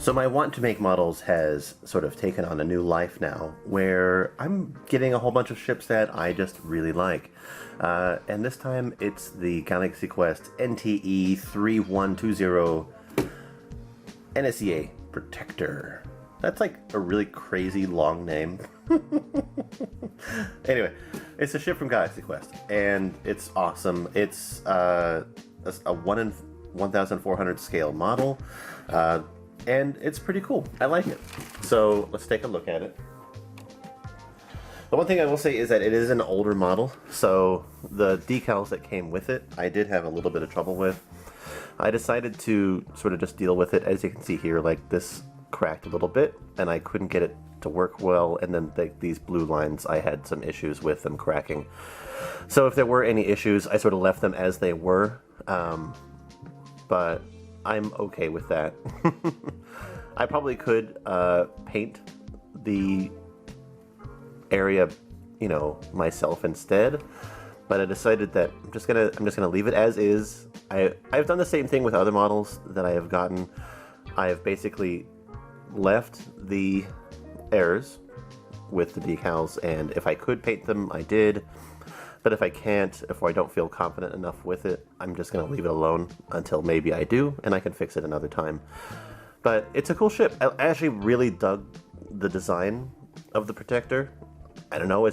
So my want to make models has sort of taken on a new life now, where I'm getting a whole bunch of ships that I just really like. And this time it's the Galaxy Quest NTE 3120 NSEA Protector. That's like a really crazy long name. Anyway, it's a ship from Galaxy Quest, and it's awesome. It's a 1 in 1,400 scale model. And it's pretty cool. I like it. So let's take a look at it. The one thing I will say is that it is an older model, so the decals that came with it, I did have a little bit of trouble with. I decided to sort of just deal with it. As you can see here, like this cracked a little bit, and I couldn't get it to work well, and then these blue lines, I had some issues with them cracking. So if there were any issues, I sort of left them as they were, but I'm okay with that. I probably could paint the area, you know, myself instead, but I decided that I'm just gonna leave it as is. I've done the same thing with other models that I have gotten. I have basically left the errors with the decals, and if I could paint them, I did. But if I can't, if I don't feel confident enough with it, I'm just going to leave it alone until maybe I do, and I can fix it another time. But it's a cool ship. I actually really dug the design of the Protector. I don't know,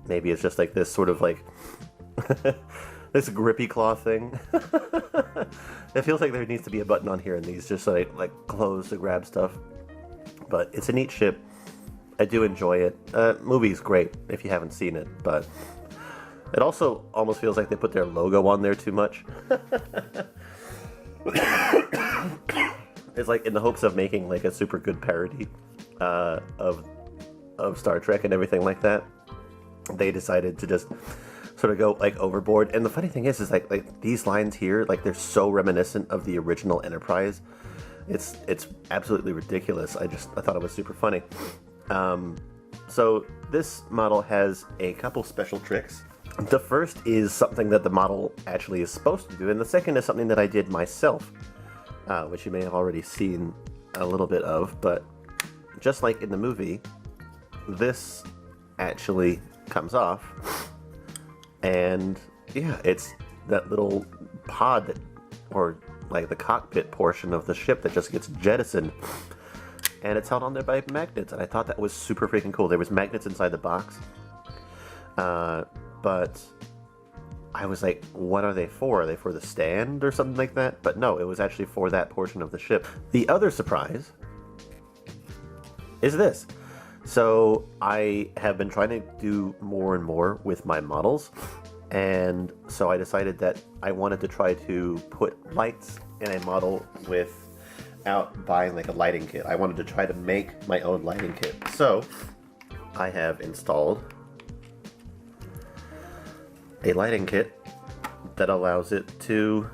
maybe it's just like this sort of like, this grippy claw thing. It feels like there needs to be a button on here and these just like close to grab stuff. But it's a neat ship. I do enjoy it. Movie's great if you haven't seen it, but it also almost feels like they put their logo on there too much. It's like in the hopes of making like a super good parody of Star Trek and everything like that. They decided to just sort of go like overboard. And the funny thing is like these lines here, like they're so reminiscent of the original Enterprise. It's absolutely ridiculous. I thought it was super funny. So this model has a couple special tricks. The first is something that the model actually is supposed to do, and the second is something that I did myself, which you may have already seen a little bit of, but just like in the movie, this actually comes off, and yeah, it's that little pod that, or like the cockpit portion of the ship that just gets jettisoned, and it's held on there by magnets, and I thought that was super freaking cool. There was magnets inside the box, but I was like, what are they for? Are they for the stand or something like that? But no, it was actually for that portion of the ship. The other surprise is this. So I have been trying to do more and more with my models, and so I decided that I wanted to try to put lights in a model without buying like a lighting kit. I wanted to try to make my own lighting kit. So I have installed a lighting kit that allows it to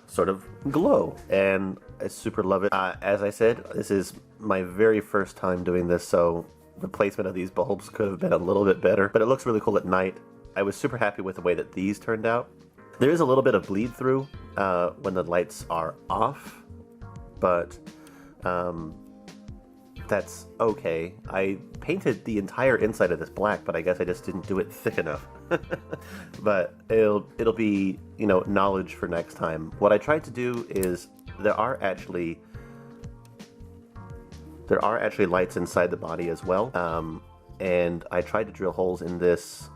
sort of glow, and I super love it. As I said, this is my very first time doing this, so the placement of these bulbs could have been a little bit better, but it looks really cool at night. I was super happy with the way that these turned out. There is a little bit of bleed through when the lights are off, but that's okay. I painted the entire inside of this black, but I guess I just didn't do it thick enough. But it'll be, you know, knowledge for next time. What I tried to do is there are actually lights inside the body as well, and I tried to drill holes in this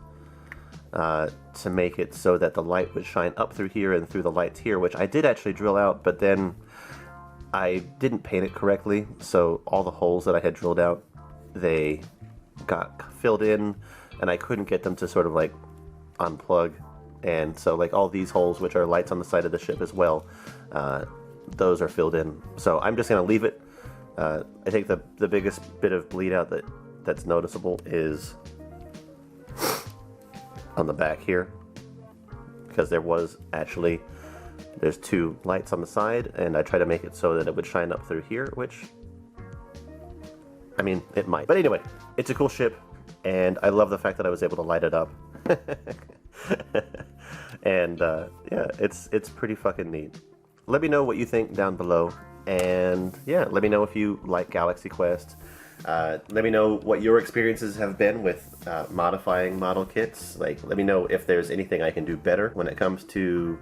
to make it so that the light would shine up through here and through the lights here, which I did actually drill out, but then I didn't paint it correctly, so all the holes that I had drilled out, they got filled in, and I couldn't get them to sort of like unplug. And so like all these holes, which are lights on the side of the ship as well, those are filled in. So I'm just gonna leave it. I think the biggest bit of bleed out that's noticeable is on the back here, because there's two lights on the side, and I try to make it so that it would shine up through here, which, I mean, it might. But anyway, it's a cool ship, and I love the fact that I was able to light it up. And yeah, it's pretty fucking neat. Let me know what you think down below, And yeah, let me know if you like Galaxy Quest. Let me know what your experiences have been with modifying model kits. Like, let me know if there's anything I can do better when it comes to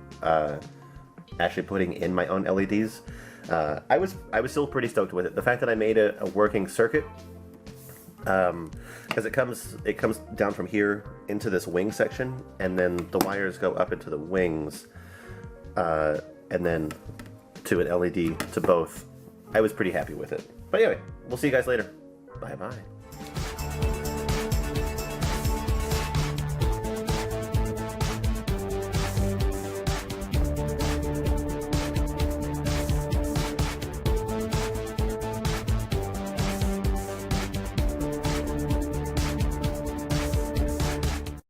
actually putting in my own LEDs. I was still pretty stoked with it. The fact that I made a working circuit, because it comes down from here into this wing section, and then the wires go up into the wings, and then to an LED to both. I was pretty happy with it. But anyway, we'll see you guys later. Bye bye.